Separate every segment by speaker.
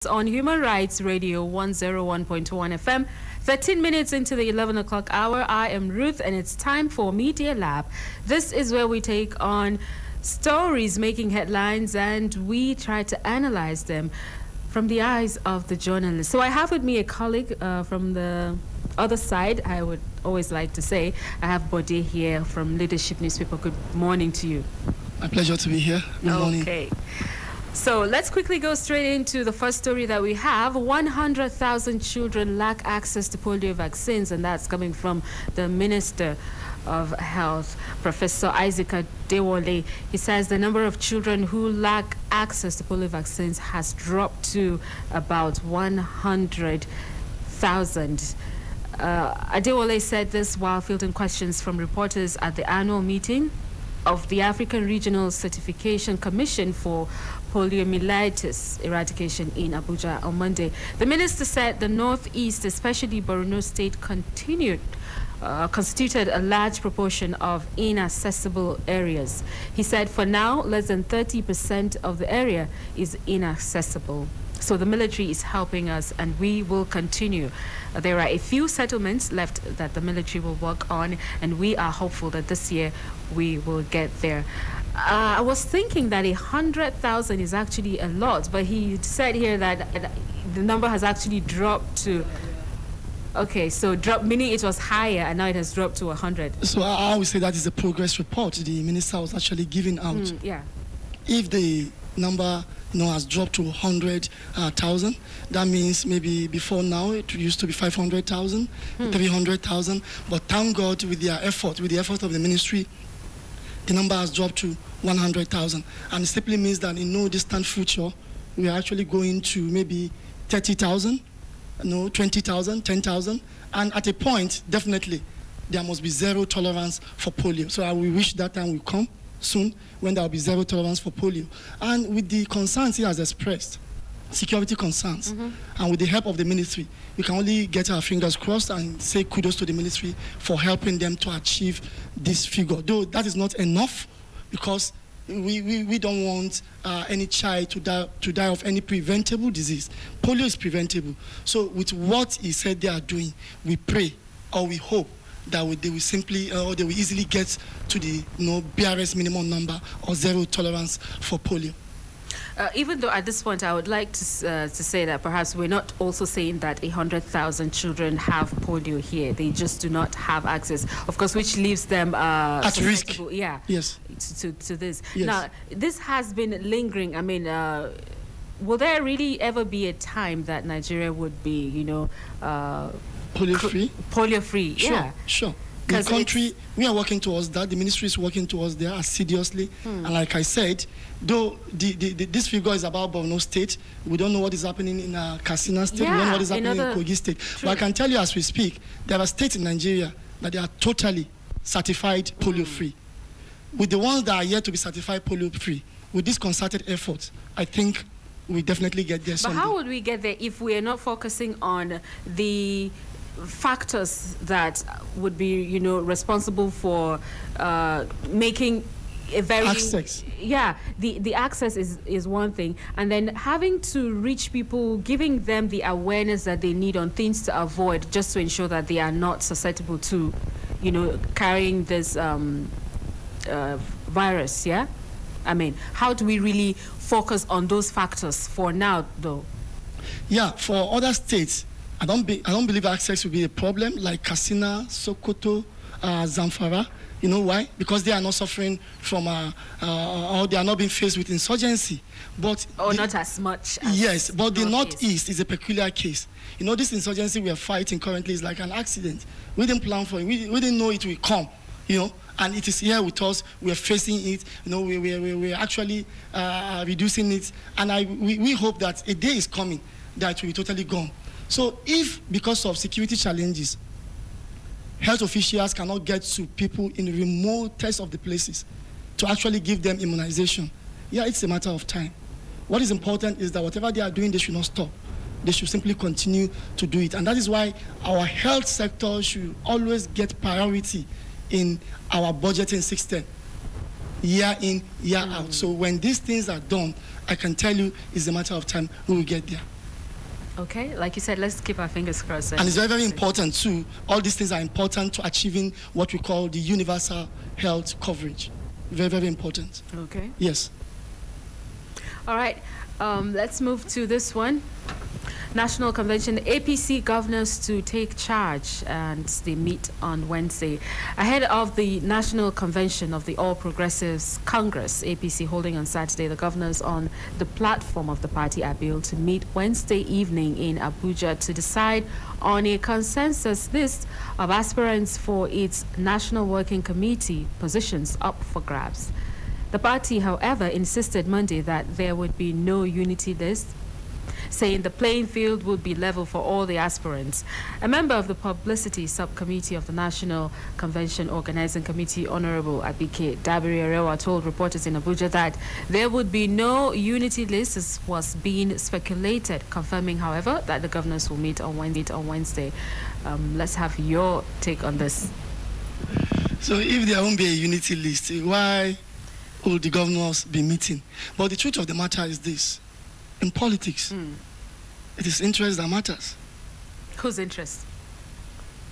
Speaker 1: On Human Rights Radio 101.1 FM. 13 minutes into the 11 o'clock hour. I am Ruth, and it's time for Media Lab. This is where we take on stories making headlines and we try to analyze them from the eyes of the journalist. So I have with me a colleague from the other side. I would always like to say I have Bode here from Leadership Newspaper. Good morning to you.
Speaker 2: My pleasure to be here. Good morning.
Speaker 1: Okay. So let's quickly go straight into the first story that we have. 100,000 children lack access to polio vaccines, and that's coming from the Minister of Health, Professor Isaac Adewole. He says the number of children who lack access to polio vaccines has dropped to about 100,000. Adewole said this while fielding questions from reporters at the annual meeting of the African Regional Certification Commission for Poliomyelitis Eradication in Abuja on Monday. The minister said the Northeast, especially Borno State, constituted a large proportion of inaccessible areas. He said for now, less than 30% of the area is inaccessible. So the military is helping us, and we will continue. There are a few settlements left that the military will work on, and we are hopeful that this year we will get there. I was thinking that 100,000 is actually a lot, but he said here that the number has actually dropped to... Okay, so drop, meaning it was higher, and now it has dropped to 100.
Speaker 2: So I would say that is a progress report the minister was actually giving out.
Speaker 1: Yeah.
Speaker 2: If the number has dropped to 100,000, that means maybe before now it used to be 500,000, 300,000. But thank God, with the effort of the ministry, the number has dropped to 100,000. And it simply means that in no distant future, we are actually going to maybe 30,000, 20,000, 10,000. And at a point, definitely, there must be zero tolerance for polio. So I will wish that time will come soon, when there will be zero tolerance for polio. And with the concerns he has expressed, security concerns, and with the help of the ministry, we can only get our fingers crossed and say kudos to the ministry for helping them to achieve this figure. Though that is not enough, because we don't want any child to die of any preventable disease. Polio is preventable. So with what he said they are doing, we pray or we hope that they will simply, or they will easily get to the BRS minimum number or zero tolerance for polio.
Speaker 1: Even though at this point I would like to say that perhaps we're not also saying that 100,000 children have polio here. They just do not have access, of course, which leaves them
Speaker 2: at risk.
Speaker 1: Yeah.
Speaker 2: Yes.
Speaker 1: To this.
Speaker 2: Yes.
Speaker 1: Now, this has been lingering. I mean, will there really ever be a time that Nigeria would be,
Speaker 2: polio-free?
Speaker 1: Polio-free,
Speaker 2: sure,
Speaker 1: yeah.
Speaker 2: Sure. The country, we are working towards that. The ministry is working towards that assiduously. And like I said, though this figure is about Borno State, we don't know what is happening in Katsina State, we don't know what is happening in Kogi State. True. But I can tell you as we speak, there are states in Nigeria that they are totally certified polio-free. With the ones that are yet to be certified polio-free, with this concerted effort, I think we definitely get there someday.
Speaker 1: But how would we get there if we are not focusing on the factors that would be, responsible for making a very...
Speaker 2: access.
Speaker 1: Yeah, the access is one thing. And then having to reach people, giving them the awareness that they need on things to avoid, just to ensure that they are not susceptible to, carrying this virus, yeah? I mean, how do we really focus on those factors for now, though?
Speaker 2: Yeah, for other states, I don't believe access will be a problem, like Katsina, Sokoto, Zamfara. You know why? Because they are not suffering from, or they are not being faced with insurgency. But
Speaker 1: not as much as...
Speaker 2: Yes, but the Northeast is a peculiar case. This insurgency we are fighting currently is like an accident. We didn't plan for it. We didn't know it will come, and it is here with us. We are facing it. We're actually reducing it. And we hope that a day is coming that it will be totally gone. So if, because of security challenges, health officials cannot get to people in the remotest of the places to actually give them immunization, yeah, it's a matter of time. What is important is that whatever they are doing, they should not stop. They should simply continue to do it. And that is why our health sector should always get priority in our budgeting system, year in, year out. So when these things are done, I can tell you it's a matter of time we will get there.
Speaker 1: Okay, like you said, let's keep our fingers crossed.
Speaker 2: And it's very, very important too. All these things are important to achieving what we call the universal health coverage. Very, very important.
Speaker 1: Okay.
Speaker 2: Yes.
Speaker 1: All right, let's move to this one. National Convention, APC governors to take charge, and they meet on Wednesday. Ahead of the National Convention of the All Progressives Congress, APC, holding on Saturday, the governors on the platform of the party are billed to meet Wednesday evening in Abuja to decide on a consensus list of aspirants for its National Working Committee positions up for grabs. The party, however, insisted Monday that there would be no unity list, saying the playing field would be level for all the aspirants. A member of the Publicity Subcommittee of the National Convention Organizing Committee, Honorable Abike Dabiri Arewa, told reporters in Abuja that there would be no unity list, as was being speculated, confirming, however, that the governors will meet on Wednesday. Let's have your take on this.
Speaker 2: So if there won't be a unity list, why will the governors be meeting? But the truth of the matter is this. In politics, it is interest that matters.
Speaker 1: Whose interest?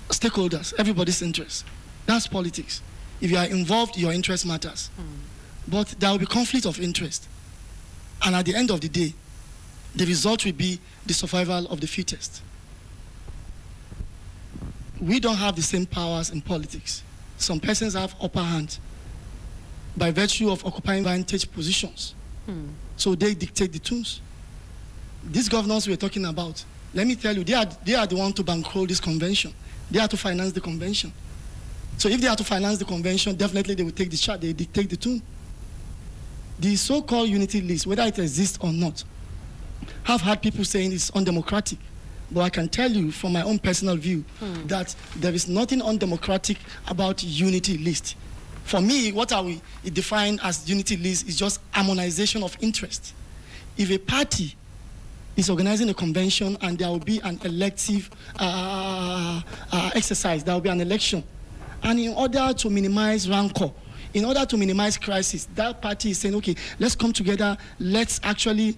Speaker 2: Stakeholders, everybody's interest. That's politics. If you are involved, your interest matters. But there will be conflict of interest. And at the end of the day, the result will be the survival of the fittest. We don't have the same powers in politics. Some persons have upper hand by virtue of occupying vantage positions. So they dictate the tunes. These governors we're talking about, let me tell you, they are the ones to bankroll this convention. They are to finance the convention. So if they are to finance the convention, definitely they will take the shot, they dictate the tune. The so-called unity list, whether it exists or not, have had people saying it's undemocratic. But I can tell you from my own personal view that there is nothing undemocratic about unity list. For me, what I will define as unity list is just harmonization of interest. If a party is organizing a convention and there will be an elective exercise, there will be an election. And in order to minimize rancor, in order to minimize crisis, that party is saying, okay, let's come together, let's actually,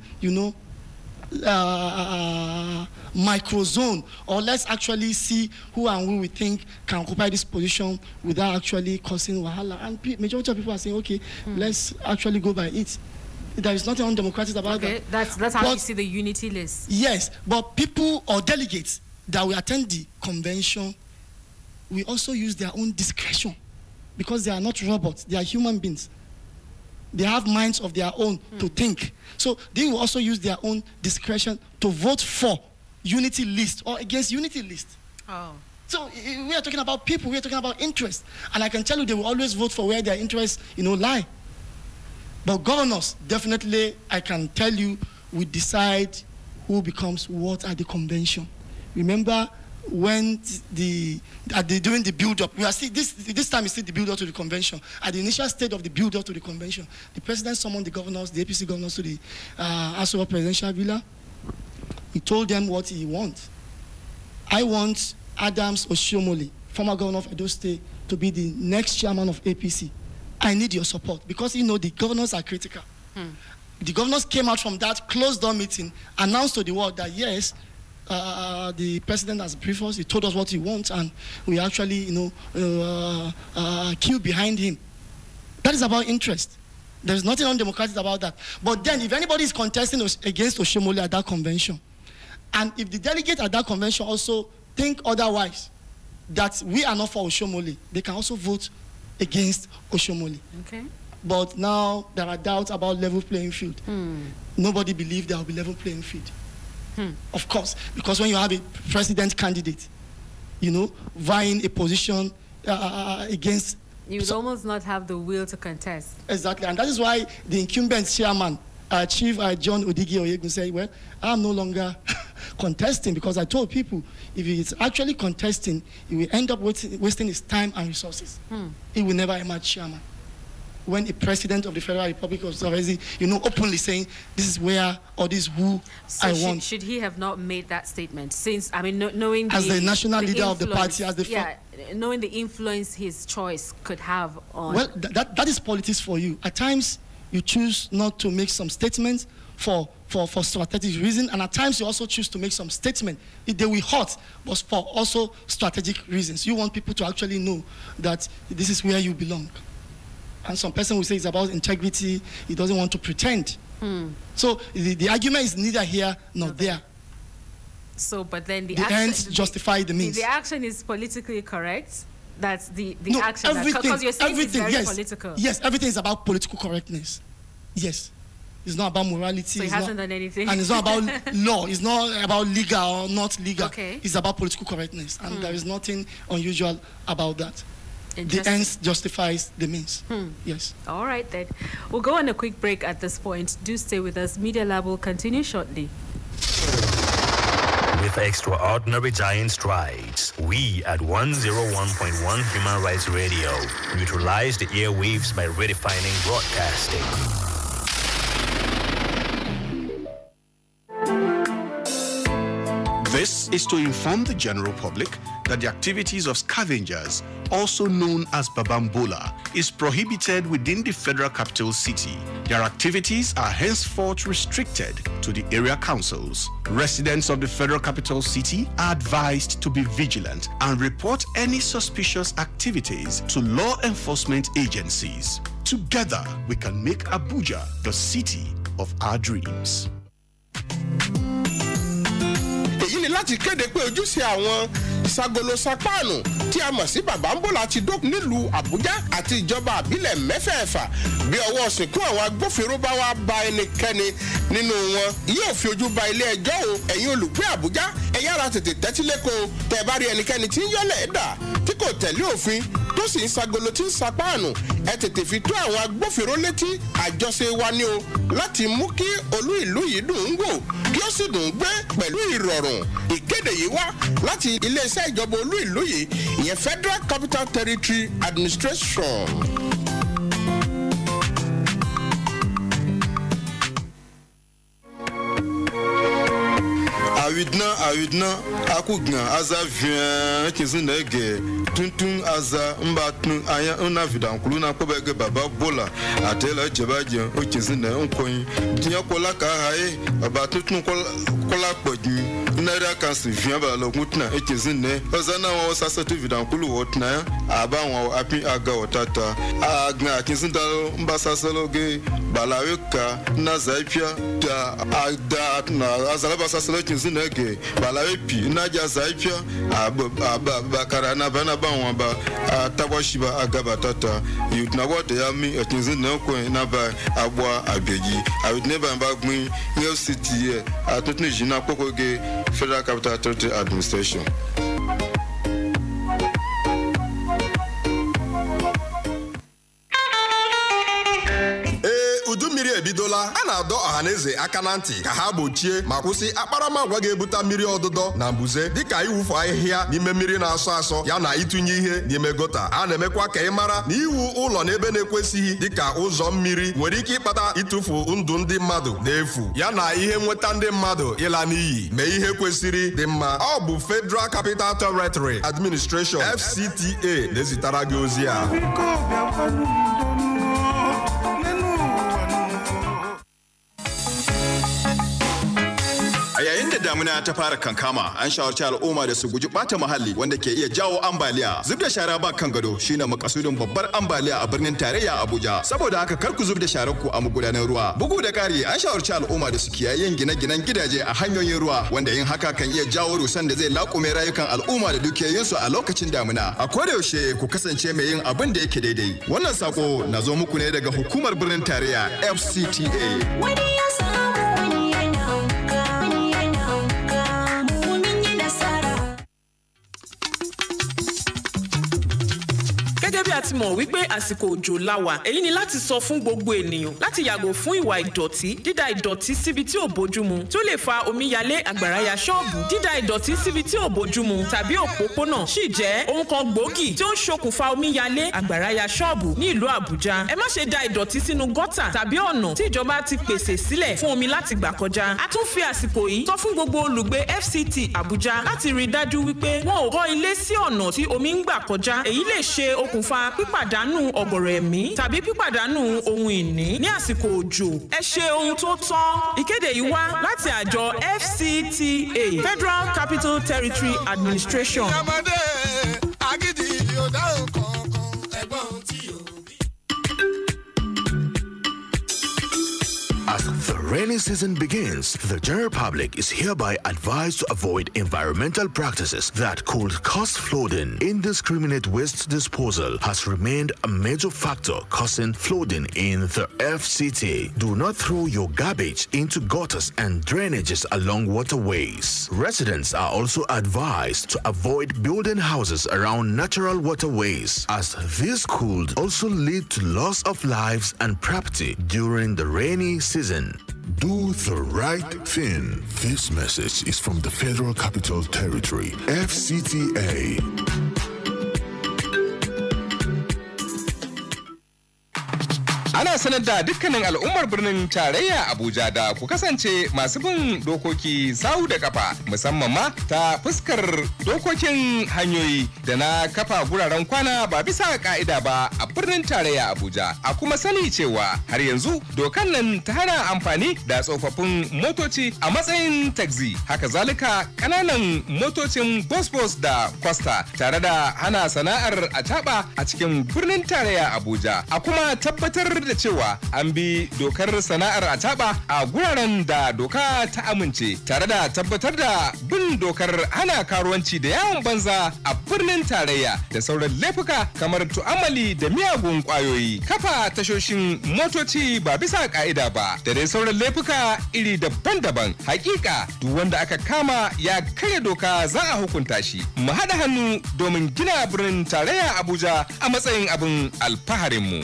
Speaker 2: microzone, or let's actually see who and who we think can occupy this position without actually causing wahala. And majority of people are saying, okay, let's actually go by it. There is nothing undemocratic about that.
Speaker 1: That's how you see the unity list.
Speaker 2: Yes, but people or delegates that will attend the convention will also use their own discretion, because they are not robots, they are human beings. They have minds of their own to think. So they will also use their own discretion to vote for unity list or against unity list. So we are talking about people, we are talking about interest. And I can tell you they will always vote for where their interests, lie. But governors, definitely, I can tell you, will decide who becomes what at the convention. Remember when during the build-up, we are still, this time is still the build-up to the convention. At the initial stage of the build-up to the convention, the president summoned the governors, the APC governors, to the Aso Rock Presidential Villa. He told them what he wants. I want Adams Oshiomhole, former governor of Edo State, to be the next chairman of APC. I need your support, because the governors are critical. The governors came out from that closed-door meeting, announced to the world that yes, the president has briefed us, he told us what he wants, and we actually, queue behind him. That is about interest. There's nothing undemocratic about that. But then, if anybody is contesting against Oshiomhole at that convention, and if the delegate at that convention also think otherwise, that we are not for Oshiomhole, they can also vote against Oshiomhole.
Speaker 1: Okay.
Speaker 2: But now there are doubts about level playing field. Nobody believes there will be level playing field. Of course, because when you have a president candidate, vying a position against...
Speaker 1: You would almost not have the will to contest.
Speaker 2: Exactly, and that is why the incumbent chairman, Chief John Odigi Oyegun, said, well, I'm no longer contesting, because I told people, if he's actually contesting, he will end up wasting his time and resources. He will never emerge chairman. When a president of the Federal Republic of South Africa, openly saying, this is where, or this is who I want.
Speaker 1: Should he have not made that statement? Since, knowing
Speaker 2: as the national leader of the party,
Speaker 1: knowing the influence his choice could have on...
Speaker 2: Well, that is politics for you. At times, you choose not to make some statements for strategic reason, and at times you also choose to make some statement. They will hurt, but for also strategic reasons. You want people to actually know that this is where you belong. And some person will say it's about integrity. He doesn't want to pretend. So the argument is neither here nor there.
Speaker 1: So, but then the
Speaker 2: ends justify the means.
Speaker 1: The action is politically correct. That's the
Speaker 2: no,
Speaker 1: action. Because you're saying it's very political.
Speaker 2: Yes, everything is about political correctness. Yes. It's not about morality.
Speaker 1: So he hasn't done anything.
Speaker 2: And it's not about law. It's not about legal or not legal.
Speaker 1: Okay.
Speaker 2: It's about political correctness. And there is nothing unusual about that. The ends justifies the means. Yes.
Speaker 1: All right, then. We'll go on a quick break at this point. Do stay with us. Media Lab will continue shortly.
Speaker 3: With extraordinary giant strides, we at 101.1 Human Rights Radio utilize the airwaves by redefining broadcasting.
Speaker 4: This is to inform the general public that the activities of scavengers, also known as Babambola, is prohibited within the Federal Capital City. Their activities are henceforth restricted to the area councils. Residents of the Federal Capital City are advised to be vigilant and report any suspicious activities to law enforcement agencies. Together, we can make Abuja the city of our dreams.
Speaker 5: èyí ni láti kéde pé ojúṣe àwọn ìságolo sapáànù tí a mọ̀ sí Babambola ti dókun nílùú Àbújá àti ìjọba àbílẹ̀ mẹ́fẹ̀ẹ̀fà bí ọwọ́ sìnkú àwọn agbófinró bá wá bá ẹnikẹ́ni nínú wọn yóò fi ojú ba ilé ẹjọ́ o ẹ̀yin olùgbé Àbújá ẹ yára tètè tẹ́tí lẹ́kọ̀ọ́ tẹ́ bá rí ẹnikẹ́ni tí ń yọ́lẹ̀ ẹ̀dà tí kò tẹ̀lé òfin tó sì ń sagolo tí ń sapáànù ẹ tètè fi tó àwọn agbófinró létí àjọṣe wa ni o láti mú kí olú ìlú yìí dùn ún wò kí ó sì dùn ún gbé pẹ̀lú ìrọ̀rùn ìkéde yìí wá láti iléeṣẹ́ ìjọba olú ìlú yìí ìyẹn Federal Capital Territory Administration.
Speaker 6: Awidna akugna aza vien kizinege tuntun aza mbatun aya una vidankulu na kobege Babambola atela jebaje o kizine onkoyin tiya kola ka haye baba tuntun kola podi nara kan se vien ba lokutna e kizine ozana wa sasatu vidankulu wotna aba wa api aga otata agna kizinda mbasasaloge balaweka na zaipia da na azalaba sasalo kizine ge balawepi naja zaipia bakara na bana banwa ba tabashiba agaba tata yutna wote yami etinzine ko na ba abwa abegi I would never bagmi new city here atutni jina kokoge Federal Capital Territory Administration.
Speaker 5: Mmiri ebidola a na-adọ ọhaneze aka na ntị ka ha gbochie ma kwụsị akparamagwa ga-ebute mmiri ọdụdọ na mbuze dịka iwufu ahịhịa n'ime mmiri na-asọ asọ ya na ịtụnye ihe n'ime gota a na-emekwa ka ị mara na iwu ụlọ n'ebe na-ekwesịghị dịka ụzọ mmiri nwere ike ịkpata ịtụfu ndụ ndị mmadụ n'efu ya na ihe nweta ndị mmadụ ịla n'iyi mee ihe kwesịrị dị mma ọ bụ Federal Capital Territory Administration FCTA na-ezitara gị ozi a.
Speaker 7: A yayin da damuna ta fara kankama, an shawarci al'umma da su guji bata muhalli wanda ke iya jawo ambaliya. Zub da shara ba kan gado shine makasudin babbar ambaliya a birnin tarayya Abuja. Saboda haka kar ku zub da sharar ku a magudanan ruwa. Bugu da kari, an shawarci al'umma da su kiyaye yin gine-ginen gidaje a hanyoyin ruwa wanda yin haka kan iya jawo rusan da zai laƙume rayukan al'umma da dukiyoyinsu a lokacin damuna. A koda yaushe ku kasance mai yin abin da yake daidai. Wannan sako na zo muku ne daga hukumar birnin tarayya FCTA.
Speaker 8: Gẹ́gẹ́ bí a ti mọ̀ wípé àsìkò òjò la wà, èyí ni láti sọ fún gbogbo ènìyàn láti yàgò fún ìwà ìdọ̀tí, dídà ìdọ̀tí síbi tí ò bójúmu tí ó lè fa omíyalé àgbàrá ya ṣọ́ọ̀bù. Dídà ìdọ̀tí síbi tí ò bójúmu tàbí òpópónà sì jẹ́ ohun kan gbòógì tí ó ń ṣokùnfà omíyalé àgbàrá ya ṣọ́ọ̀bù ní ìlú Àbújá. Ẹ má ṣe da ìdọ̀tí sínú gọ́tà tàbí ọ̀nà tí ìjọba ti pèsè sílẹ̀ fún omi láti gbà kọjá. A tún fi àsìkò yìí sọ fún gbogbo olùgbé FCT Àbújá láti rí dájú wípé wọn ò kọ́ ilé sí ọ̀nà tí omi ń gbà kọjá. Èyí lè ṣe okùnfà fa pípàdánù ọ̀gọ̀rọ̀ ẹ̀mí tàbí pípàdánù ohun ìní ní àsìkò òjò. Ẹ ṣe ohun tó tọ́. Ìkéde yìí wá láti àjọ FCTA Federal Capital Territory Administration.
Speaker 9: As the rainy season begins, the general public is hereby advised to avoid environmental practices that could cause flooding. Indiscriminate waste disposal has remained a major factor causing flooding in the FCT. Do not throw your garbage into gutters and drainages along waterways. Residents are also advised to avoid building houses around natural waterways, as this could also lead to loss of lives and property during the rainy season.
Speaker 10: Do the right thing. This message is from the Federal Capital Territory, FCTA.
Speaker 11: Ana sanar da dukkanin al'ummar birnin tarayya Abuja da ku kasance masu bin dokoki sau da kafa, musamman ma ta fuskar dokokin hanyoyi da na kafa guraren kwana ba bisa ka'ida ba a birnin tarayya Abuja. A kuma sani cewa har yanzu dokan nan ta hana amfani da tsofaffin motoci a matsayin taxi, haka zalika kananan motocin bus da kwasta, tare da hana sana'ar acaba a cikin birnin tarayya Abuja. A kuma tabbatar da cewa an bi dokar sana'ar acaba a guraren da doka ta amince, tare da tabbatar da bin dokar hana karuwanci da yawon banza a birnin tarayya da sauran laifuka kamar tu'amali da miyagun kwayoyi, kafa tashoshin motoci ba bisa ka'ida ba, da dai sauran laifuka iri daban-daban. Hakika duk wanda aka kama ya karya doka za a hukunta shi. Mu haɗa hannu domin gina birnin tarayya Abuja a matsayin abin alfaharinmu.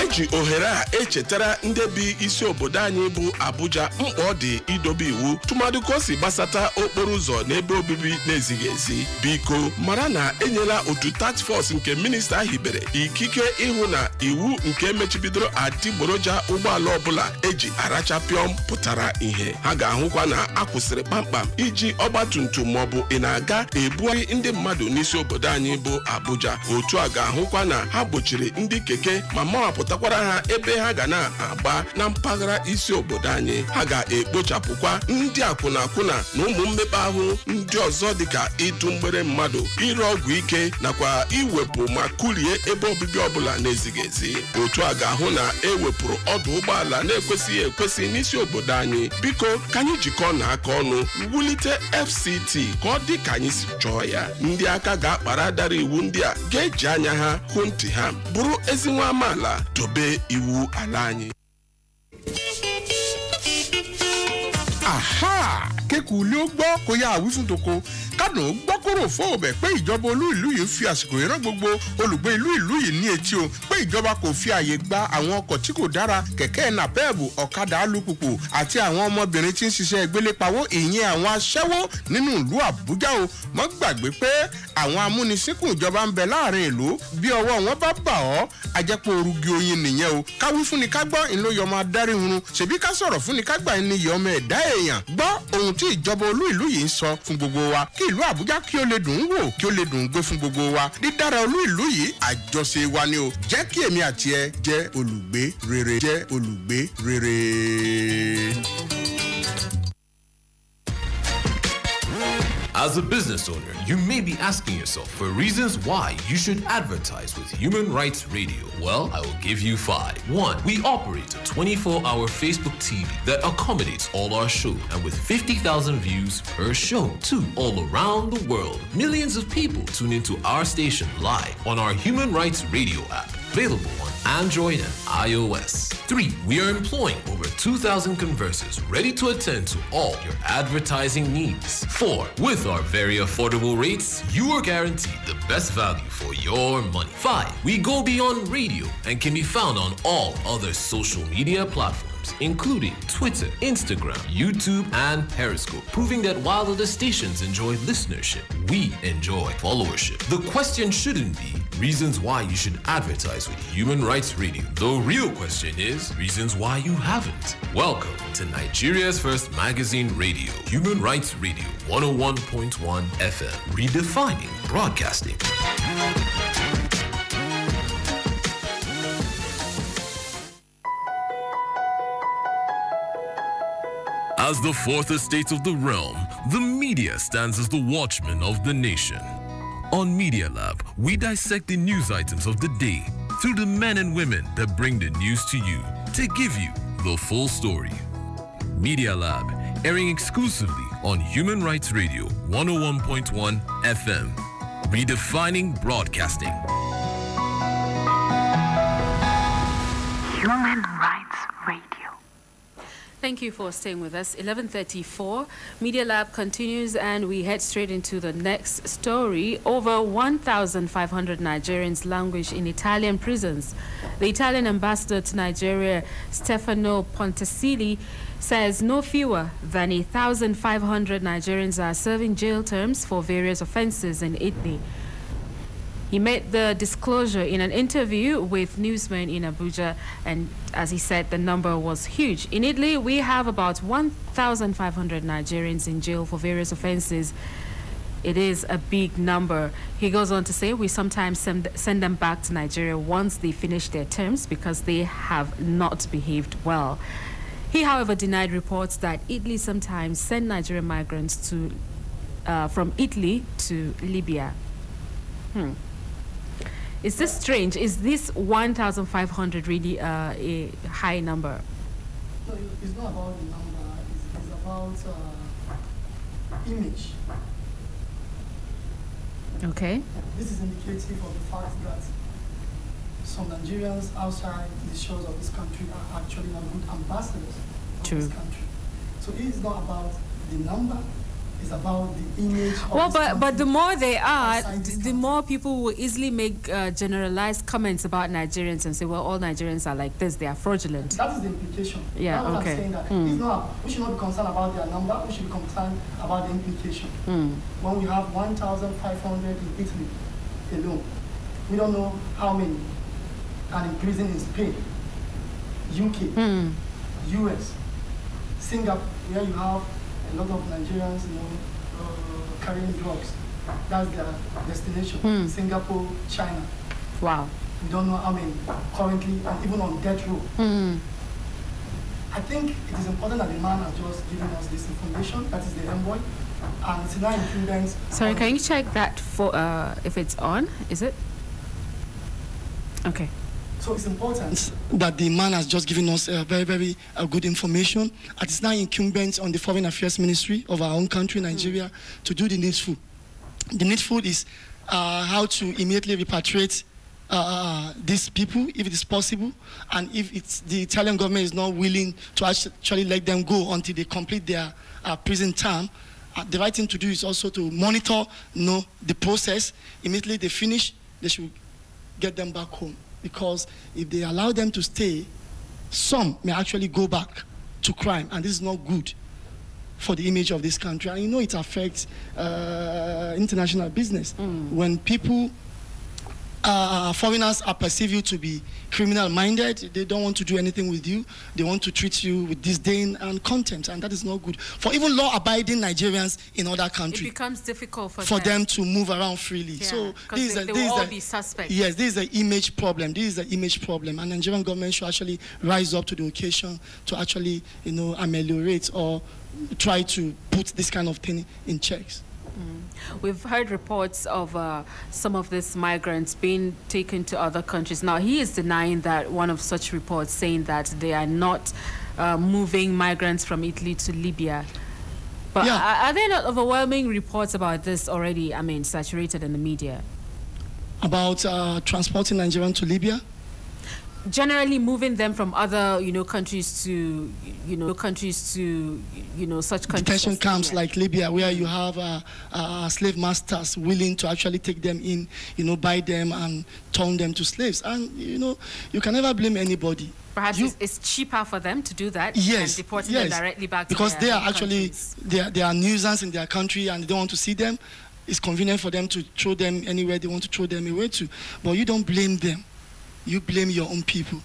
Speaker 5: Eji ohere a echetara ndị bi isi obodo anyị bụ Abuja mkpa ọ dị idobe iwu tụmadị ka o si gbasata okporo ụzọ n'ebe obibi na-ezighị ezi. Biko mara na enyela otu task force nke minista hibere ikike ịhụ na iwu nke mechibidoro adịgboroja ụgbọala ọbụla eji arachapịọm pụtara ihe. Ha ga-ahụkwa na akwụsịrị kpamkpam iji ọgbatumtum maọbụ ị na-aga ebugharị ndị mmadụ n'isi obodo anyị bụ Abuja. Otu a ga-ahụkwa na ha gbochiri ndị keke ma mawapụtakwara ha ebe ha ga na-agba na mpaghara isi obodo anyị. Ha ga-ekpochapụkwa ndị akwụna na ụmụ mmekpa ahụ ndị ọzọ dịka ịtụ mgbere mmadụ, ire ọgwụ ike nakwa iwepụ ma kulie ebe obibi ọbụla na-ezighị ezi. Otu a ga-ahụ na ewepụrụ ọdụ ụgbọala na-ekwesịghị ekwesị n'isi obodo anyị. Biko ka anyị jikọọ n'aka ọnụ wulite FCT ka ọ dị ka anyị si chọọ ya. Ndị aka ga-akpara dara iwu ndị a ga-eji anya ha hụ ntị ha, bụrụ ezi nwa amaala, dobe iwu ala anyị. Aha! Kéku ilé ó gbọ́ kó yá àwífún toko. Kánò ó gbọ́ kóró fóòbẹ̀ pé ìjọba olú ìlú yìí ń fi àsìkò ìran gbogbo olùgbé ìlú yìí ní etí o, pé ìjọba kò fi àyè gba àwọn ọkọ̀ tí kò dára, kẹ̀kẹ́ nàpẹ́ẹ̀bù, ọ̀kadà alùpùpù àti àwọn ọmọbìnrin tí ń ṣiṣẹ́ gbélépawó, ìyẹn àwọn aṣẹ́wó nínú ìlú Àbújá o. Mọ́ gbàgbé pé àwọn amúnisínkùn ìjọba ń bẹ láàrin ìlú, bí ọwọ́ wọn bá bà ọ́ ajẹ́pọ̀ orugi oyin nìyẹn o. Káwí fún ni ká gbọ́ ìlú yọmọ adarí hunrun, ṣèbí ká sọ̀rọ̀ fún ni ká gbà ní yọmọ ẹ̀dá èèyàn. Gbọ́ ohun tí ìjọba olú ìlú yìí ń sọ fún gbogbo wa, kí ìlú Àbújá kí ó lè dùn ún wò, kí ó lè dùn ún gbé fún gbogbo wa. Dídára olú ìlú yìí àjọṣe wa ni o. Jẹ́ kí èmi àti ẹ jẹ́ olùgbé rere, jẹ́ olùgbé rere.
Speaker 12: As a business owner, you may be asking yourself for reasons why you should advertise with Human Rights Radio. Well, I will give you 5. 1. We operate a 24-hour Facebook TV that accommodates all our shows and with 50,000 views per show. 2. All around the world, millions of people tune into our station live on our Human Rights Radio app, available on Android and iOS. 3. We are employing over 2,000 conversers ready to attend to all your advertising needs. 4. With our very affordable rates, you are guaranteed the best value for your money. 5. We go beyond radio and can be found on all other social media platforms, including Twitter, Instagram, YouTube, and Periscope, proving that while other stations enjoy listenership, we enjoy followership. The question shouldn't be, reasons why you should advertise with Human Rights Radio. The real question is reasons why you haven't. Welcome to Nigeria's first magazine radio, Human Rights Radio 101.1 FM, redefining broadcasting. As the fourth estate of the realm, the media stands as the watchman of the nation. On Media Lab, we dissect the news items of the day through the men and women that bring the news to you to give you the full story. Media Lab, airing exclusively on Human Rights Radio 101.1 FM, redefining broadcasting.
Speaker 13: Human Rights Radio.
Speaker 1: Thank you for staying with us. 11:34. Media Lab continues, and we head straight into the next story. Over 1,500 Nigerians languish in Italian prisons. The Italian ambassador to Nigeria, Stefano Pontesilli, says no fewer than 1,500 Nigerians are serving jail terms for various offenses in Italy. He made the disclosure in an interview with newsmen in Abuja, and as he said, the number was huge. In Italy, we have about 1,500 Nigerians in jail for various offenses. It is a big number. He goes on to say we sometimes send them back to Nigeria once they finish their terms because they have not behaved well. He, however, denied reports that Italy sometimes send Nigerian migrants to from Italy to Libya. Is this strange? Is this 1,500 really a high number?
Speaker 2: No, it's not about the number. It's about image.
Speaker 1: Okay.
Speaker 2: This is indicative of the fact that some Nigerians outside the shores of this country are actually not good ambassadors of this country. So it is not about the number. It's about the image of
Speaker 1: well,
Speaker 2: this
Speaker 1: but the more they are, the more people will easily make generalized comments about Nigerians and say, well, all Nigerians are like this, they are fraudulent.
Speaker 2: That is the implication.
Speaker 1: Yeah,
Speaker 2: that's
Speaker 1: okay.
Speaker 2: I'm saying that it's not, we should not be concerned about their number, we should be concerned about the implication. When we have 1,500 in Italy alone, we don't know how many are in prison in Spain, UK, US, Singapore, where you have a lot of Nigerians, carrying drugs. That's their destination. Singapore, China.
Speaker 1: Wow.
Speaker 2: We don't know how many currently, and even on death row. I think it is important that the man has just given us this information. That is the envoy, and it's now incumbent.
Speaker 1: Sorry, can you check that for if it's on? Is it? Okay.
Speaker 2: So it's important that the man has just given us very, very good information. And it's now incumbent on the Foreign Affairs Ministry of our own country, Nigeria, to do the needful. The needful is how to immediately repatriate these people, if it is possible, and if it's the Italian government is not willing to actually let them go until they complete their prison term. The right thing to do is also to monitor, the process. Immediately they finish, they should get them back home. Because if they allow them to stay, some may actually go back to crime, and this is not good for the image of this country. And it affects international business. When people, foreigners are perceived you to be criminal-minded, they don't want to do anything with you. They want to treat you with disdain and contempt, and that is not good. For even law-abiding Nigerians in other countries,
Speaker 1: it becomes difficult for
Speaker 2: them to move around freely.
Speaker 1: Yeah,
Speaker 2: so
Speaker 1: they will all be suspects.
Speaker 2: Yes, this is an image problem. This is an image problem, and Nigerian government should actually rise up to the occasion to actually, ameliorate or try to put this kind of thing in checks.
Speaker 1: We've heard reports of some of these migrants being taken to other countries. Now, he is denying that one of such reports, saying that they are not moving migrants from Italy to Libya. But are there not overwhelming reports about this already, saturated in the media? About
Speaker 2: transporting Nigerians to Libya?
Speaker 1: Generally moving them from other, countries to, such countries.
Speaker 2: Detention camps like Libya, where you have slave masters willing to actually take them in, buy them and turn them to slaves. And, you can never blame anybody.
Speaker 1: Perhaps it's cheaper for them to do that
Speaker 2: than
Speaker 1: deporting them directly back
Speaker 2: because
Speaker 1: to
Speaker 2: they
Speaker 1: their
Speaker 2: are actually, they are nuisance in their country and they don't want to see them. it's convenient for them to throw them anywhere they want to throw them away to. But you don't blame them. You blame your own people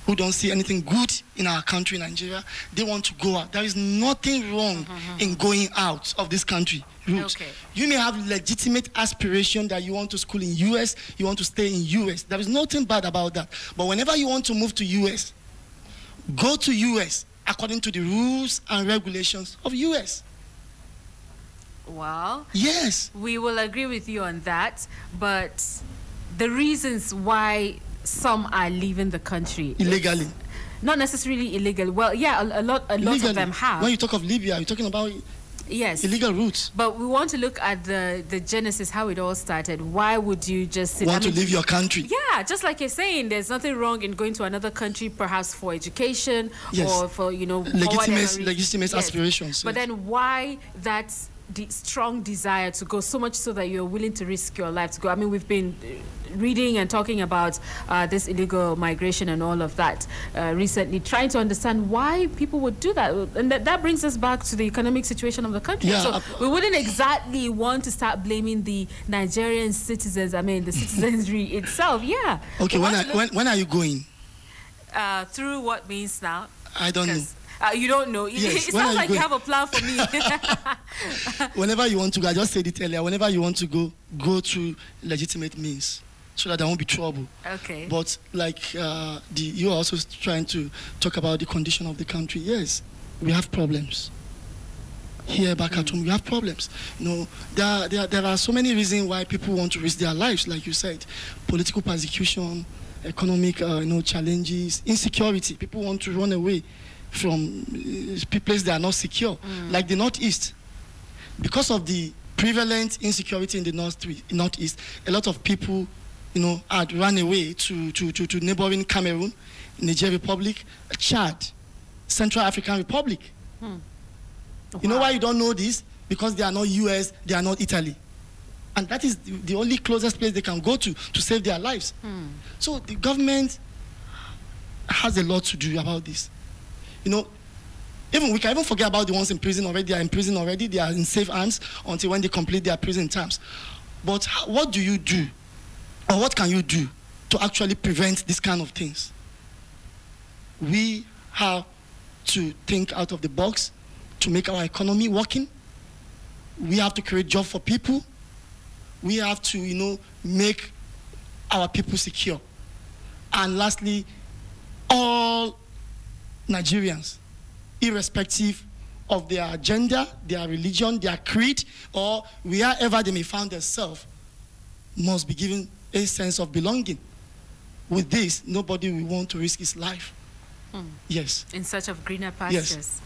Speaker 2: who don't see anything good in our country, Nigeria. They want to go out. There is nothing wrong in going out of this country. Okay. You may have legitimate aspiration that you want to school in US, you want to stay in US. There is nothing bad about that. But whenever you want to move to US, go to US according to the rules and regulations of US.
Speaker 1: Well,
Speaker 2: yes,
Speaker 1: we will agree with you on that, but the reasons why some are leaving the country
Speaker 2: illegally,
Speaker 1: not necessarily illegal. Well, yeah, a lot of them have.
Speaker 2: When you talk of Libya, you're talking about illegal routes.
Speaker 1: But we want to look at the genesis, how it all started. Why would you just
Speaker 2: want to leave your country?
Speaker 1: Yeah, just like you're saying, there's nothing wrong in going to another country, perhaps for education or for
Speaker 2: legitimate aspirations.
Speaker 1: But then why that strong desire to go, so much so that you're willing to risk your life to go? I mean, we've been reading and talking about this illegal migration and all of that recently, trying to understand why people would do that. And that brings us back to the economic situation of the country.
Speaker 2: Yeah,
Speaker 1: so we wouldn't exactly want to start blaming the Nigerian citizens, I mean, the citizenry itself. Yeah.
Speaker 2: Okay, when are you going?
Speaker 1: Through what means now?
Speaker 2: I don't know.
Speaker 1: You don't know.
Speaker 2: Yes.
Speaker 1: It sounds like you have a plan for me.
Speaker 2: Whenever you want to go, I just said it earlier, whenever you want to go through legitimate means so that there won't be trouble.
Speaker 1: Okay.
Speaker 2: But like you are also trying to talk about the condition of the country. Yes, we have problems. Here back at home, we have problems. You know, there are so many reasons why people want to risk their lives, like you said. Political persecution, economic challenges, insecurity. People want to run away from places that are not secure, like the Northeast. Because of the prevalent insecurity in the Northeast, a lot of people, had run away to neighboring Cameroon, Niger Republic, Chad, Central African Republic. You know why you don't know this? Because they are not US, they are not Italy. And that is the only closest place they can go to save their lives. So the government has a lot to do about this. We can even forget about the ones in prison already. They are in prison already. They are in safe hands until when they complete their prison terms. But what do you do, or what can you do to actually prevent these kind of things? We have to think out of the box to make our economy working. We have to create jobs for people. We have to, make our people secure. And lastly, all Nigerians, irrespective of their gender, their religion, their creed, or wherever they may find themselves, must be given a sense of belonging. With this, nobody will want to risk his life. Yes.
Speaker 1: In search of greener pastures.
Speaker 2: Yes.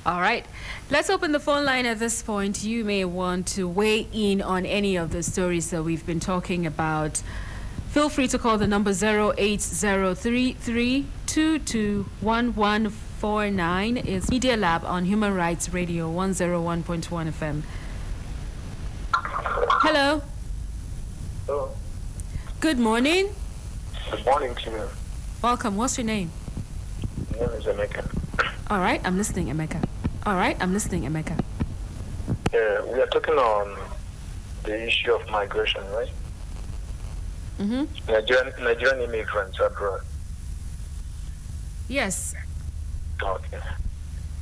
Speaker 1: All right. Let's open the phone line at this point. You may want to weigh in on any of the stories that we've been talking about. Feel free to call the number 08033221149. It's Media Lab on Human Rights Radio 101.1 FM. Hello.
Speaker 13: Hello.
Speaker 1: Good morning.
Speaker 13: Good morning to you.
Speaker 1: Welcome. What's your name?
Speaker 13: My name is Emeka.
Speaker 1: All right, I'm listening, Emeka.
Speaker 13: We are talking on the issue of migration, right? Nigerian immigrants abroad.
Speaker 1: Yes.
Speaker 13: Okay.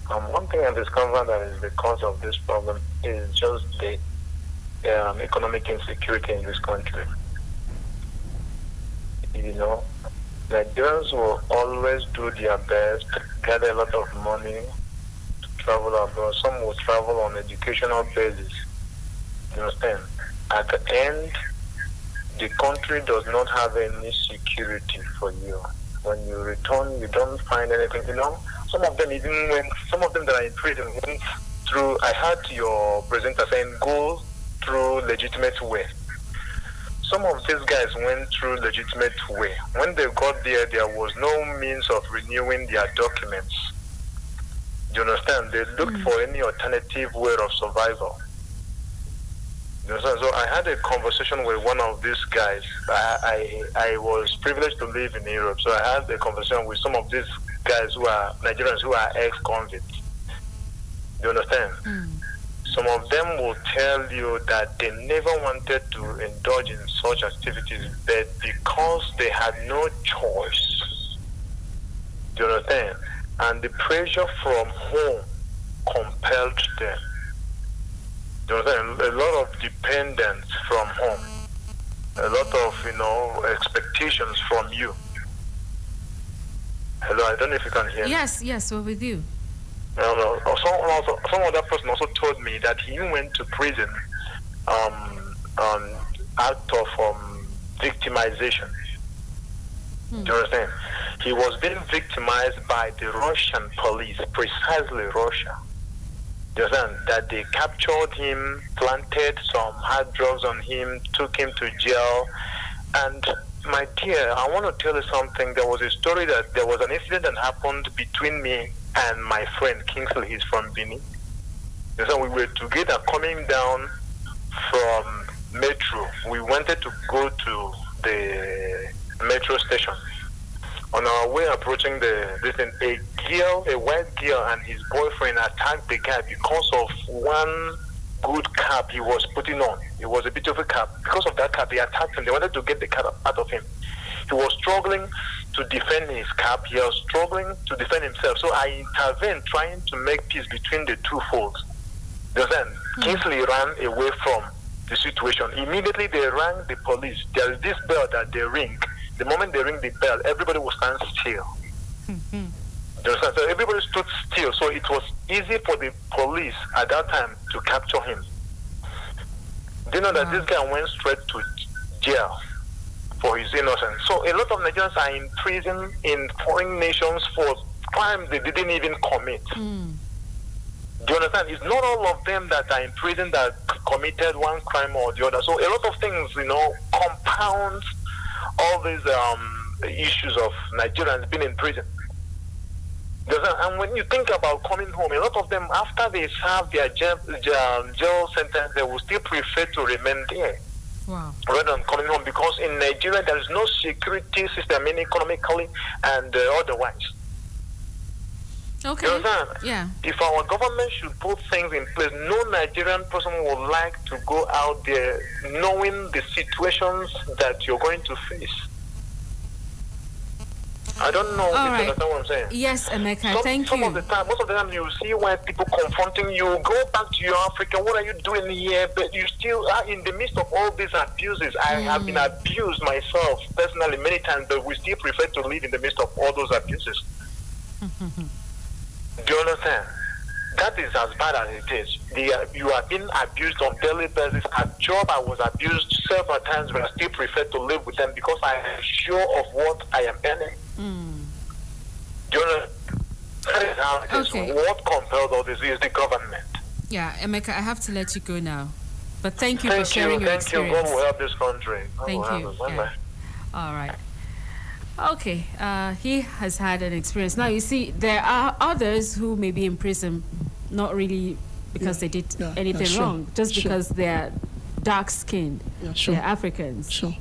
Speaker 13: One thing I discovered that is the cause of this problem is just the economic insecurity in this country. Nigerians will always do their best, gather a lot of money to travel abroad. Some will travel on educational basis. You understand? At the end, the country does not have any security for you. When you return, you don't find anything. Some of them that are in prison went through. I heard your presenter saying go through legitimate way. Some of these guys went through legitimate way. When they got there was no means of renewing their documents. Do you understand? They looked for any alternative way of survival. You understand? So I had a conversation with one of these guys. I was privileged to live in Europe, so I had a conversation with some of these guys who are Nigerians who are ex-convicts. Do you understand? some of them will tell you that they never wanted to indulge in such activities, but because they had no choice, do you understand? And the pressure from home compelled them. Do you understand? A lot of dependence from home, a lot of, expectations from you. Hello, I don't know if you can hear me.
Speaker 1: Yes, we're with you.
Speaker 13: Some other person also told me that he went to prison out of victimization. Do you understand? He was being victimized by the Russian police, precisely Russia. Do you understand? That they captured him, planted some hard drugs on him, took him to jail. And my dear, I want to tell you something. There was a story that there was an incident that happened between me and my friend Kingsley. He's from Benin. So we were together coming down from metro. We wanted to go to the metro station. On our way approaching a white girl and his boyfriend attacked the guy because of one good cap he was putting on. It was a beautiful cap. Because of that cap, they attacked him. They wanted to get the cap out of him. He was struggling to defend his cap. He was struggling to defend himself. So I intervened, trying to make peace between the two folks. Then Kingsley ran away from the situation. Immediately they rang the police. There is this bell that they ring. The moment they ring the bell, everybody will stand still. So everybody stood still. So it was easy for the police at that time to capture him. Do you know that this guy went straight to jail for his innocence? So a lot of Nigerians are in prison in foreign nations for crimes they didn't even commit. Do you understand? It's not all of them that are in prison that committed one crime or the other. So a lot of things, compound all these issues of Nigerians being in prison. And when you think about coming home, a lot of them, after they serve their jail sentence, they will still prefer to remain there.
Speaker 1: Wow.
Speaker 13: Rather than coming home, because in Nigeria there is no security system, economically and otherwise.
Speaker 1: Okay.
Speaker 13: You understand?
Speaker 1: Yeah.
Speaker 13: If our government should put things in place, no Nigerian person would like to go out there knowing the situations that you're going to face. I don't know if you understand what I'm saying.
Speaker 1: Yes, Emeka, thank you.
Speaker 13: Most of the time you see white people confronting you, go back to your Africa, what are you doing here? But you still are in the midst of all these abuses. I have been abused myself personally many times, but we still prefer to live in the midst of all those abuses. Do you understand? That is as bad as it is. You are being abused on daily basis. At job, I was abused several times, but I still prefer to live with them because I am sure of what I am earning. Do you understand? That is how it is. What compelled all this is the government.
Speaker 1: Yeah, Emeka, I have to let you go now. But thank you for sharing your experience.
Speaker 13: Thank you. God will help this country.
Speaker 1: Thank you. Yeah. All right. Okay, he has had an experience. Now, you see, there are others who may be in prison, not really because they did anything wrong, just because they're dark-skinned. They're Africans.
Speaker 2: Sure.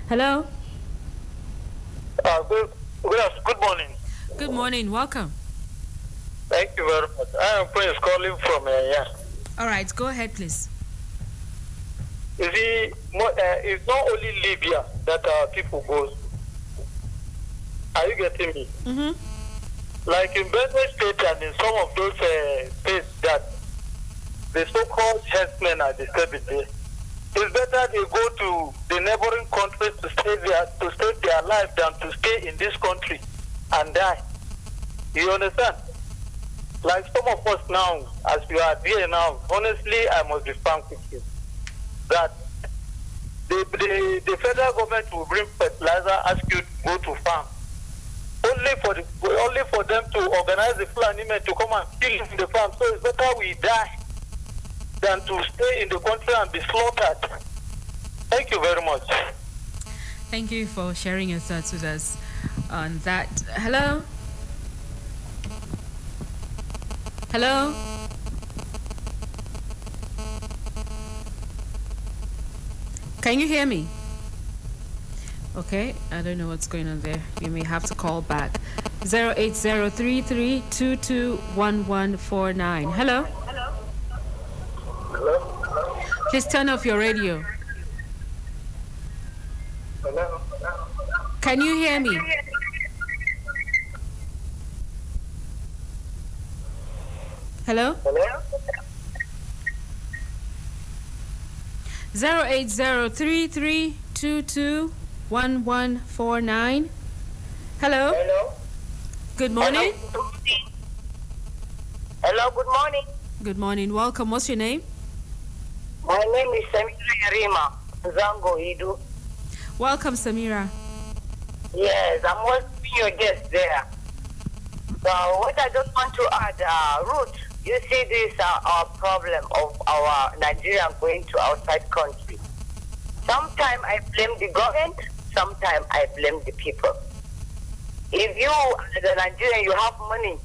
Speaker 1: Hello?
Speaker 13: Good morning.
Speaker 1: Good morning. Welcome.
Speaker 13: Thank you very much. I am Prince calling from here.
Speaker 1: All right, go ahead, please.
Speaker 13: You see, it's not only Libya that our people go. Are you getting me? Like in Benue State and in some of those states that the so-called herdsmen are disturbing there, it's better they go to the neighboring countries to save their life than to stay in this country and die. You understand? Like some of us now, as we are here now, honestly, I must be frank with you, that the federal government will bring fertilizer, ask you to go to farm. Only for them to organize the Fulani men to come and kill in the farm. So it's better we die than to stay in the country and be slaughtered. Thank you very much.
Speaker 1: Thank you for sharing your thoughts with us on that. Hello? Hello? Can you hear me? Okay, I don't know what's going on there. You may have to call back. 08033221149. Hello? Please turn off your radio.
Speaker 13: Hello?
Speaker 1: Can you hear me? Hello?
Speaker 13: Hello?
Speaker 1: 08033221149. Hello?
Speaker 13: Hello?
Speaker 1: Good morning.
Speaker 14: Hello, good morning.
Speaker 1: Good morning. Welcome. What's your name?
Speaker 14: My name is Samira Yarima Zango Idu.
Speaker 1: Welcome, Samira.
Speaker 14: Yes, I'm welcoming your guest there. So what I just want to add, Ruth, you see this our problem of our Nigerian going to outside country. Sometimes I blame the government, sometimes I blame the people. If you, as a Nigerian, you have money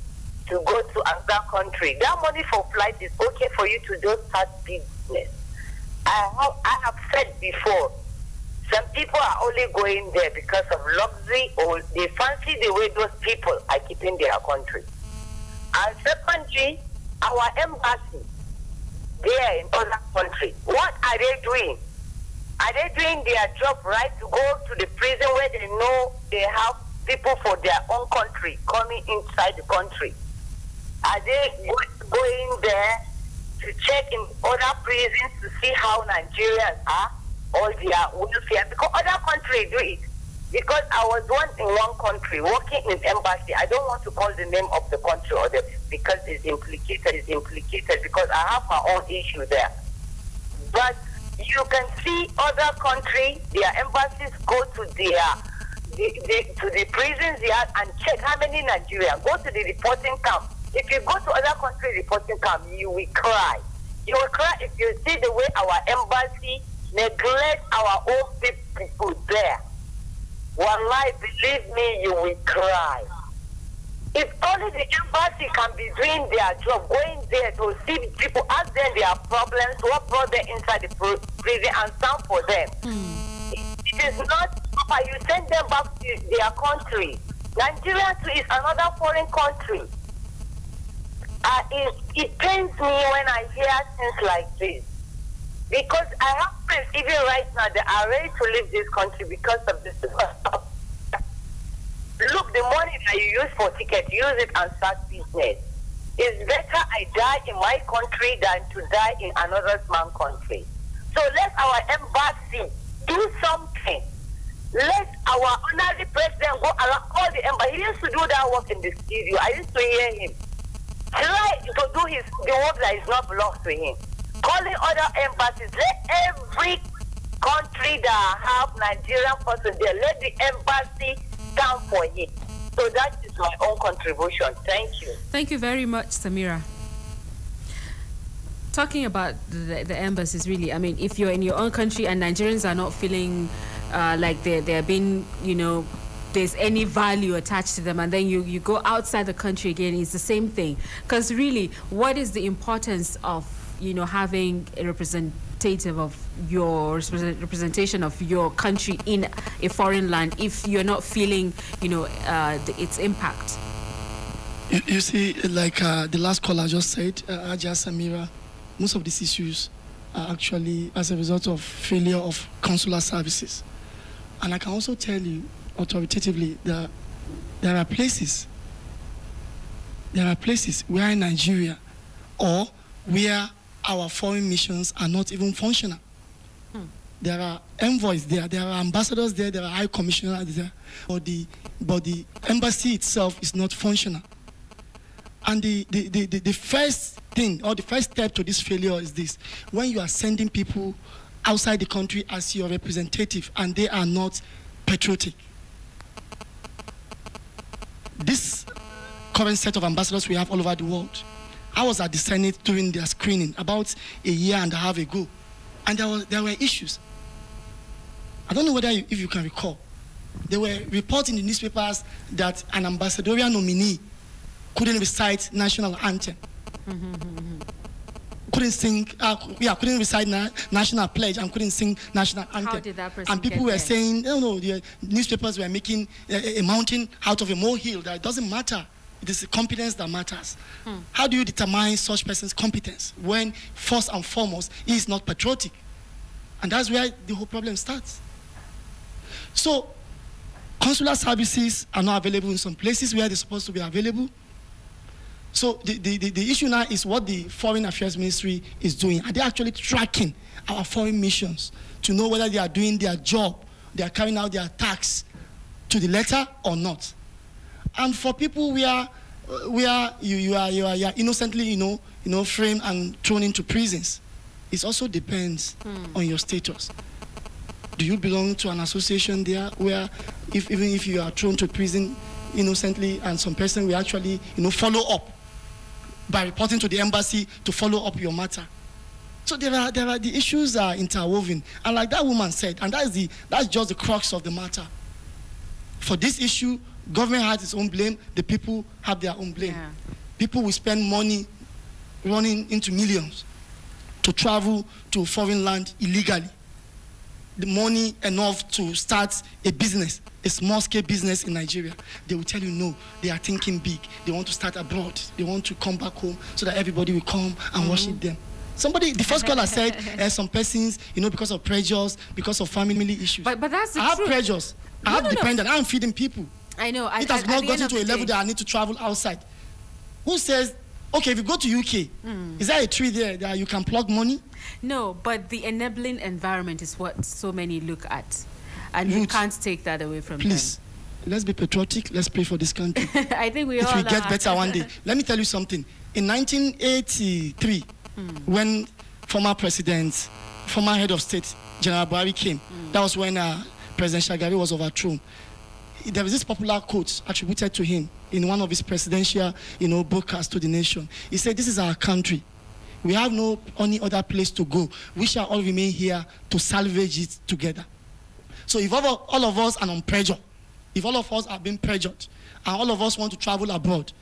Speaker 14: to go to another country, that money for flight is okay for you to just start business. I have said before, some people are only going there because of luxury, or they fancy the way those people are keeping their country. And secondly, our embassy there in other countries, what are they doing? Are they doing their job right to go to the prison where they know they have people for their own country coming inside the country? Are they going there to check in other prisons to see how Nigerians are, or their welfare? Because other countries do it. Because I was once in one country working in embassy. I don't want to call the name of the country or because it's implicated because I have my own issue there. But you can see other countries, their embassies go to the prisons there and check how many Nigerians go to the reporting camp. If you go to other country reporting camp, you will cry. You will cry if you see the way our embassy neglect our own people there. Wallahi, believe me, you will cry. If only the embassy can be doing their job, going there to see people, ask them their problems, what brought them inside the prison, and stand for them. It is not proper. You send them back to their country. Nigeria too is another foreign country. It pains me when I hear things like this. Because I have friends, even right now, they are ready to leave this country because of this. Look, the money that you use for ticket, use it and start business. It's better I die in my country than to die in another man's country. So let our embassy do something. Let our honorary president go around all the embassy. He used to do that work in the studio. I used to hear him. Try to do the work that is not belongs to him. Calling other embassies, let every country that have Nigerian person there, let the embassy stand for it. So that is my own contribution. Thank you.
Speaker 1: Thank you very much, Samira. Talking about the embassies, really, I mean, if you're in your own country and Nigerians are not feeling like they're being, there's any value attached to them, and then you go outside the country again, it's the same thing. Because really, what is the importance of having a representative of your representation of your country in a foreign land if you're not feeling its impact?
Speaker 2: You see, like the last caller just said, Aja Samira, most of these issues are actually as a result of failure of consular services. And I can also tell you authoritatively that there are places where in Nigeria or where our foreign missions are not even functional. There are envoys there, there are ambassadors there, there are high commissioners there, but the embassy itself is not functional. And the first thing, or the first step to this failure is this: when you are sending people outside the country as your representative and they are not patriotic. This current set of ambassadors we have all over the world, I was at the Senate during their screening about a year and a half ago, and there were issues. I don't know if you can recall. They were reporting in the newspapers that an ambassadorial nominee couldn't recite national anthem, couldn't recite national pledge, and couldn't sing national anthem.
Speaker 1: How did that person
Speaker 2: and people were saying, the newspapers were making a mountain out of a molehill, that it doesn't matter. It is the competence that matters. How do you determine such person's competence when, first and foremost, he is not patriotic? And that's where the whole problem starts. So, consular services are not available in some places where they're supposed to be available. So the issue now is what the Foreign Affairs Ministry is doing. Are they actually tracking our foreign missions to know whether they are doing their job, they are carrying out their tasks to the letter or not? And for people where you are innocently, framed and thrown into prisons, it also depends on your status. Do you belong to an association there where, even if you are thrown to prison innocently, and some person will actually, follow up by reporting to the embassy to follow up your matter? So there are the issues are interwoven, and like that woman said, and that's just the crux of the matter. For this issue, government has its own blame. The people have their own blame. Yeah. People will spend money running into millions to travel to a foreign land illegally. The money enough to start a business, a small-scale business in Nigeria. They will tell you no, they are thinking big. They want to start abroad. They want to come back home so that everybody will come and worship them. The first caller said some persons, because of pressures, because of family issues.
Speaker 1: But that's the
Speaker 2: I have
Speaker 1: truth.
Speaker 2: pressures. I have dependent. I'm feeding people.
Speaker 1: I know.
Speaker 2: It has not gotten to a level that I need to travel outside. Who says, okay, if you go to UK, is there a tree there that you can plug money?
Speaker 1: No, but the enabling environment is what so many look at. And you can't take that away from them.
Speaker 2: Please, let's be patriotic. Let's pray for this country.
Speaker 1: I think we all
Speaker 2: will get better one day. Let me tell you something. In 1983, when former head of state, General Buhari came, that was when President Shagari was overthrown. There was this popular quote attributed to him in one of his presidential, broadcasts to the nation. He said, "This is our country. We have no any other place to go. We shall all remain here to salvage it together." So if all of us are on pressure, if all of us are being pressured, and all of us want to travel abroad,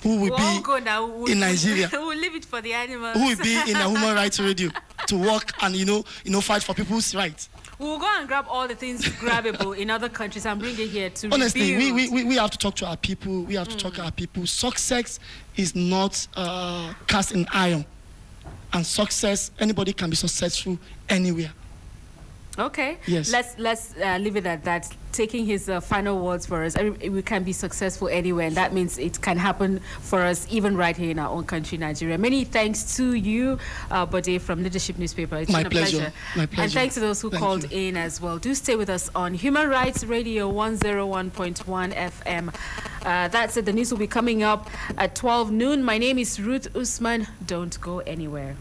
Speaker 2: who will be in Nigeria?
Speaker 1: We'll leave it for the animals.
Speaker 2: Who will be in a human rights radio to work and fight for people's rights?
Speaker 1: We'll go and grab all the things grabbable in other countries and bring it here to
Speaker 2: honestly,
Speaker 1: rebuild.
Speaker 2: we have to talk to our people. We have to talk to our people. Success is not cast in iron. And success, anybody can be successful anywhere.
Speaker 1: Okay.
Speaker 2: Yes.
Speaker 1: Let's leave it at that. Taking his final words for us, we can be successful anywhere, and that means it can happen for us even right here in our own country, Nigeria. Many thanks to you, Bode from Leadership Newspaper. It's been a pleasure.
Speaker 2: My pleasure.
Speaker 1: And thanks to those who called in as well. Do stay with us on Human Rights Radio 101.1 FM. That's it. The news will be coming up at 12 noon. My name is Ruth Usman. Don't go anywhere.